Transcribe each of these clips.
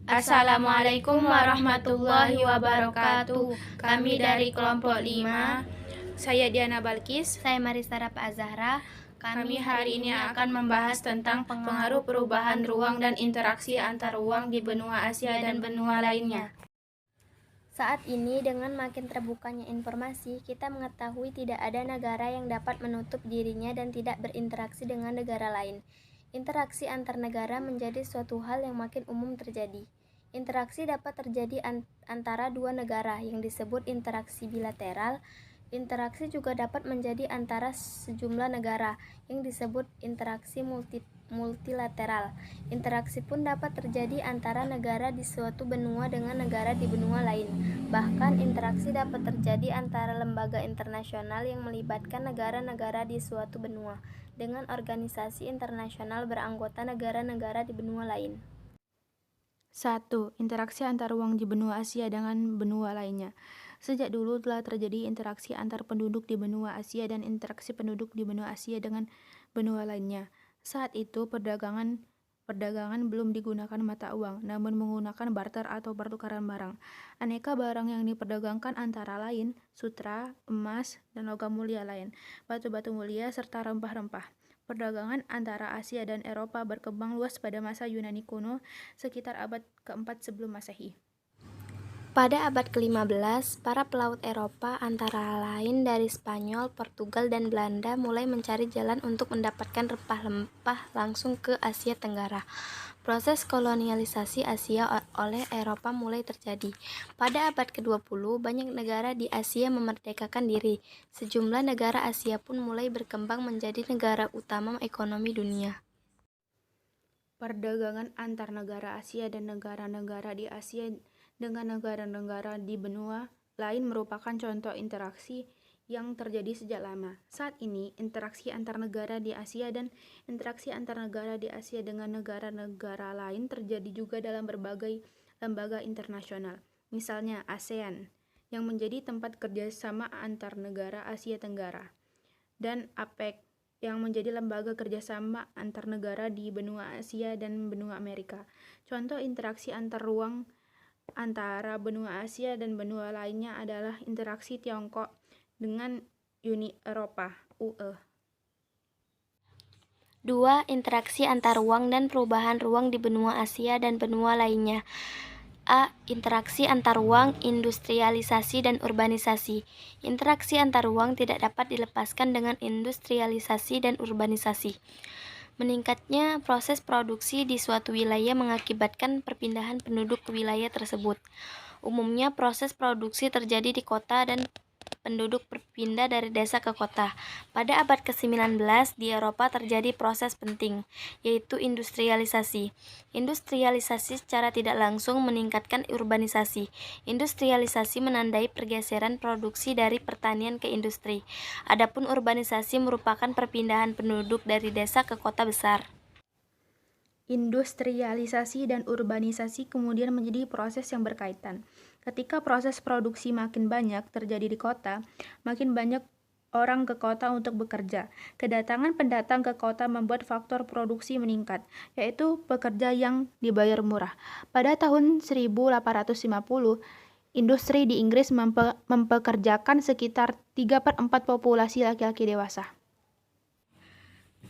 Assalamualaikum warahmatullahi wabarakatuh. Kami dari kelompok 5. Saya Diana Balkis. Saya Marisa Rafa Azahra. Kami hari ini akan membahas tentang pengaruh perubahan ruang dan interaksi antar ruang di benua Asia dan benua lainnya. Saat ini, dengan makin terbukanya informasi, kita mengetahui tidak ada negara yang dapat menutup dirinya dan tidak berinteraksi dengan negara lain. Interaksi antar negara menjadi suatu hal yang makin umum terjadi. Interaksi dapat terjadi antara dua negara yang disebut interaksi bilateral. Interaksi juga dapat menjadi antara sejumlah negara yang disebut interaksi multilateral. Interaksi pun dapat terjadi antara negara di suatu benua dengan negara di benua lain. Bahkan interaksi dapat terjadi antara lembaga internasional yang melibatkan negara-negara di suatu benua dengan organisasi internasional beranggota negara-negara di benua lain. 1. Interaksi antar ruang di benua Asia dengan benua lainnya. Sejak dulu telah terjadi interaksi antar penduduk di benua Asia dan interaksi penduduk di benua Asia dengan benua lainnya. Saat itu perdagangan belum digunakan mata uang, namun menggunakan barter atau pertukaran barang. Aneka barang yang diperdagangkan antara lain sutra, emas, dan logam mulia lain, batu-batu mulia, serta rempah-rempah. Perdagangan antara Asia dan Eropa berkembang luas pada masa Yunani kuno sekitar abad ke-4 sebelum Masehi. Pada abad ke-15, para pelaut Eropa antara lain dari Spanyol, Portugal, dan Belanda mulai mencari jalan untuk mendapatkan rempah-rempah langsung ke Asia Tenggara. Proses kolonialisasi Asia oleh Eropa mulai terjadi. Pada abad ke-20, banyak negara di Asia memerdekakan diri. Sejumlah negara Asia pun mulai berkembang menjadi negara utama ekonomi dunia. Perdagangan antar negara Asia dan negara-negara di Asia dengan negara-negara di benua lain merupakan contoh interaksi yang terjadi sejak lama. Saat ini, interaksi antar negara di Asia dan interaksi antar negara di Asia dengan negara-negara lain terjadi juga dalam berbagai lembaga internasional. Misalnya ASEAN, yang menjadi tempat kerjasama antar negara Asia Tenggara, dan APEC, yang menjadi lembaga kerjasama antar negara di benua Asia dan benua Amerika. Contoh interaksi antar ruang antara benua Asia dan benua lainnya adalah interaksi Tiongkok dengan Uni Eropa (UE). 2. Interaksi antar ruang dan perubahan ruang di benua Asia dan benua lainnya. A. Interaksi antar ruang, industrialisasi, dan urbanisasi. Interaksi antar ruang tidak dapat dilepaskan dengan industrialisasi dan urbanisasi. Meningkatnya proses produksi di suatu wilayah mengakibatkan perpindahan penduduk ke wilayah tersebut. Umumnya proses produksi terjadi di kota dan penduduk berpindah dari desa ke kota. Pada abad ke-19, di Eropa terjadi proses penting, yaitu industrialisasi. Industrialisasi secara tidak langsung meningkatkan urbanisasi. Industrialisasi menandai pergeseran produksi dari pertanian ke industri. Adapun urbanisasi merupakan perpindahan penduduk dari desa ke kota besar. Industrialisasi dan urbanisasi kemudian menjadi proses yang berkaitan. Ketika proses produksi makin banyak terjadi di kota, makin banyak orang ke kota untuk bekerja. Kedatangan pendatang ke kota membuat faktor produksi meningkat, yaitu pekerja yang dibayar murah. Pada tahun 1850, industri di Inggris mempekerjakan sekitar 3/4 populasi laki-laki dewasa.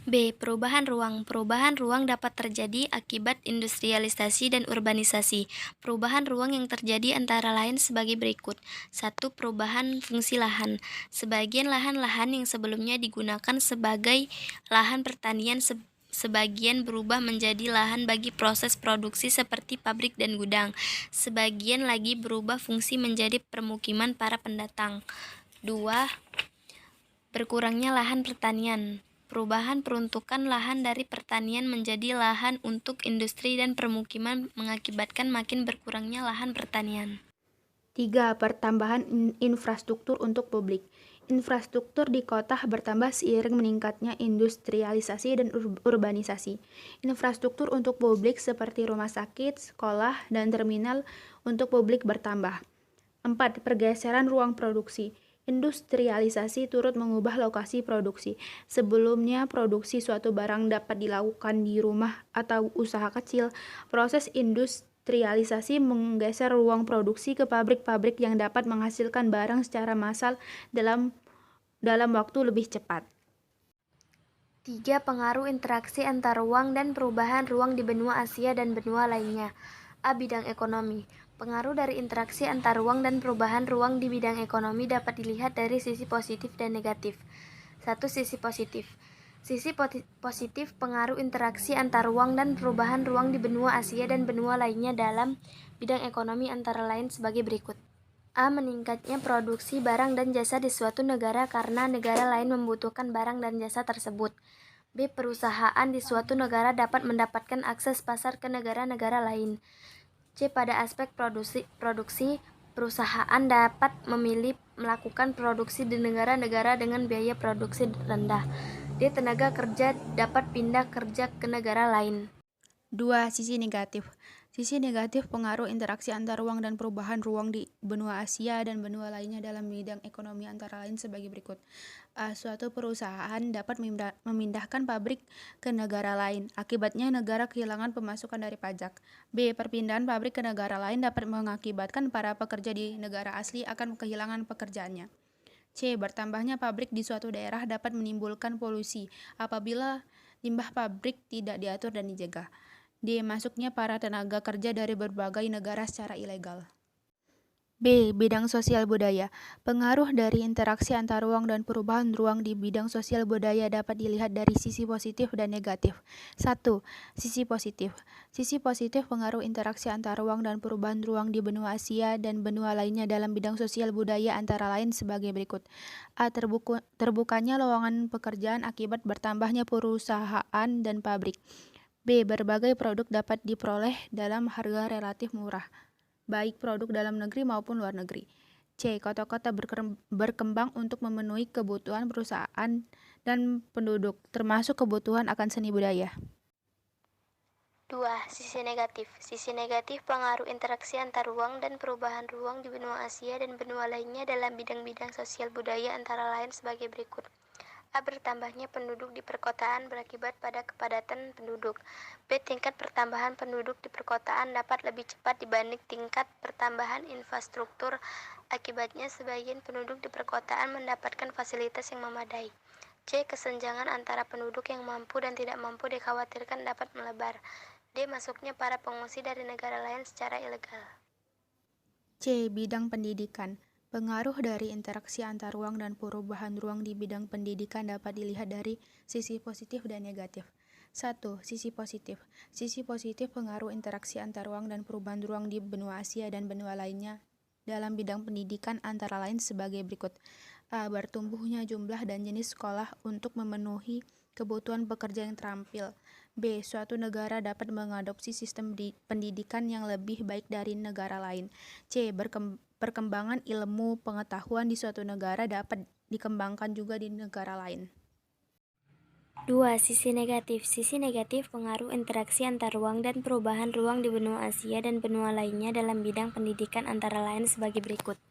B. Perubahan ruang. Perubahan ruang dapat terjadi akibat industrialisasi dan urbanisasi. Perubahan ruang yang terjadi antara lain sebagai berikut. 1. Perubahan fungsi lahan. Sebagian lahan-lahan yang sebelumnya digunakan sebagai lahan pertanian sebagian berubah menjadi lahan bagi proses produksi seperti pabrik dan gudang. Sebagian lagi berubah fungsi menjadi permukiman para pendatang. 2. Berkurangnya lahan pertanian. Perubahan peruntukan lahan dari pertanian menjadi lahan untuk industri dan permukiman mengakibatkan makin berkurangnya lahan pertanian. 3. Pertambahan infrastruktur untuk publik. Infrastruktur di kota bertambah seiring meningkatnya industrialisasi dan urbanisasi. Infrastruktur untuk publik seperti rumah sakit, sekolah, dan terminal untuk publik bertambah. 4. Pergeseran ruang produksi. Industrialisasi turut mengubah lokasi produksi. Sebelumnya, produksi suatu barang dapat dilakukan di rumah atau usaha kecil. Proses Industrialisasi menggeser ruang produksi ke pabrik-pabrik yang dapat menghasilkan barang secara massal dalam waktu lebih cepat. 3. Pengaruh interaksi antar ruang dan perubahan ruang di benua Asia dan benua lainnya. A. Bidang ekonomi. Pengaruh dari interaksi antar ruang dan perubahan ruang di bidang ekonomi dapat dilihat dari sisi positif dan negatif. 1. Sisi positif. Sisi positif pengaruh interaksi antar ruang dan perubahan ruang di benua Asia dan benua lainnya dalam bidang ekonomi antara lain sebagai berikut. A. Meningkatnya produksi barang dan jasa di suatu negara karena negara lain membutuhkan barang dan jasa tersebut. B. Perusahaan di suatu negara dapat mendapatkan akses pasar ke negara-negara lain. C. Pada aspek produksi, perusahaan dapat memilih melakukan produksi di negara-negara dengan biaya produksi rendah. D. Tenaga kerja dapat pindah kerja ke negara lain. 2. Sisi negatif. Sisi negatif pengaruh interaksi antar ruang dan perubahan ruang di benua Asia dan benua lainnya dalam bidang ekonomi antara lain sebagai berikut. A. Suatu perusahaan dapat memindahkan pabrik ke negara lain. Akibatnya negara kehilangan pemasukan dari pajak. B. Perpindahan pabrik ke negara lain dapat mengakibatkan para pekerja di negara asli akan kehilangan pekerjaannya. C. Bertambahnya pabrik di suatu daerah dapat menimbulkan polusi apabila limbah pabrik tidak diatur dan dijaga. D. Masuknya para tenaga kerja dari berbagai negara secara ilegal. B. Bidang sosial budaya. Pengaruh dari interaksi antar ruang dan perubahan ruang di bidang sosial budaya dapat dilihat dari sisi positif dan negatif. 1. Sisi positif. Sisi positif pengaruh interaksi antar ruang dan perubahan ruang di benua Asia dan benua lainnya dalam bidang sosial budaya antara lain sebagai berikut. A. Terbukanya lowongan pekerjaan akibat bertambahnya perusahaan dan pabrik. B. Berbagai produk dapat diperoleh dalam harga relatif murah, baik produk dalam negeri maupun luar negeri. C. Kota-kota berkembang untuk memenuhi kebutuhan perusahaan dan penduduk, termasuk kebutuhan akan seni budaya. 2. Sisi negatif. Sisi negatif pengaruh interaksi antar ruang dan perubahan ruang di benua Asia dan benua lainnya dalam bidang-bidang sosial budaya antara lain sebagai berikut. A. Bertambahnya penduduk di perkotaan berakibat pada kepadatan penduduk. B. Tingkat pertambahan penduduk di perkotaan dapat lebih cepat dibanding tingkat pertambahan infrastruktur. Akibatnya sebagian penduduk di perkotaan mendapatkan fasilitas yang memadai. C. Kesenjangan antara penduduk yang mampu dan tidak mampu dikhawatirkan dapat melebar. D. Masuknya para pengungsi dari negara lain secara ilegal. C. Bidang pendidikan. Pengaruh dari interaksi antar ruang dan perubahan ruang di bidang pendidikan dapat dilihat dari sisi positif dan negatif. 1. Sisi positif. Sisi positif pengaruh interaksi antar ruang dan perubahan ruang di benua Asia dan benua lainnya dalam bidang pendidikan antara lain sebagai berikut. A. Bertumbuhnya jumlah dan jenis sekolah untuk memenuhi kebutuhan pekerja yang terampil. B. Suatu negara dapat mengadopsi sistem pendidikan yang lebih baik dari negara lain. C. Perkembangan ilmu pengetahuan di suatu negara dapat dikembangkan juga di negara lain. 2. Sisi negatif. Sisi negatif pengaruh interaksi antar ruang dan perubahan ruang di benua Asia dan benua lainnya dalam bidang pendidikan antara lain sebagai berikut.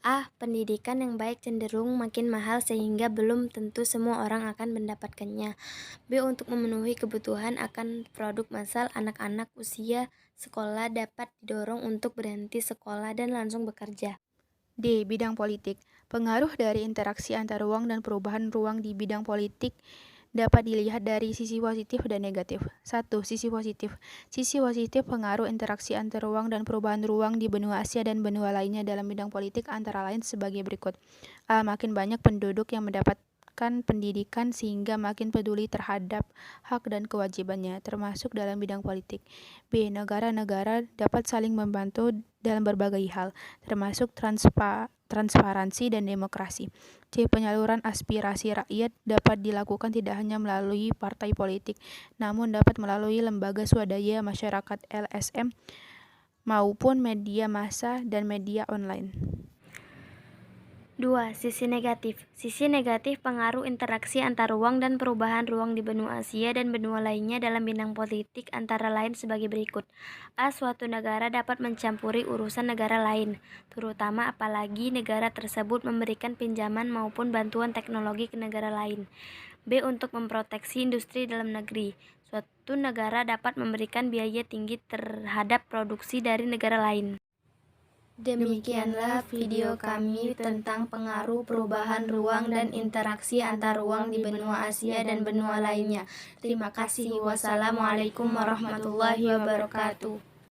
A. Pendidikan yang baik cenderung makin mahal sehingga belum tentu semua orang akan mendapatkannya. B. Untuk memenuhi kebutuhan akan produk massal, anak-anak usia sekolah dapat didorong untuk berhenti sekolah dan langsung bekerja. D. Bidang politik. Pengaruh dari interaksi antar ruang dan perubahan ruang di bidang politik dapat dilihat dari sisi positif dan negatif. 1. Sisi positif. Sisi positif pengaruh interaksi antar ruang dan perubahan ruang di benua Asia dan benua lainnya dalam bidang politik antara lain sebagai berikut. A. Makin banyak penduduk yang mendapatkan pendidikan sehingga makin peduli terhadap hak dan kewajibannya, termasuk dalam bidang politik. B. Negara-negara dapat saling membantu dalam berbagai hal, termasuk transparansi dan demokrasi. C. Penyaluran aspirasi rakyat dapat dilakukan tidak hanya melalui partai politik, namun dapat melalui lembaga swadaya masyarakat LSM maupun media massa dan media online. 2. Sisi negatif. Sisi negatif pengaruh interaksi antar ruang dan perubahan ruang di benua Asia dan benua lainnya dalam bidang politik antara lain sebagai berikut. A. Suatu negara dapat mencampuri urusan negara lain, terutama apalagi negara tersebut memberikan pinjaman maupun bantuan teknologi ke negara lain. B. Untuk memproteksi industri dalam negeri. suatu negara dapat memberikan biaya tinggi terhadap produksi dari negara lain. Demikianlah video kami tentang pengaruh perubahan ruang dan interaksi antar ruang di benua Asia dan benua lainnya. Terima kasih. Wassalamualaikum warahmatullahi wabarakatuh.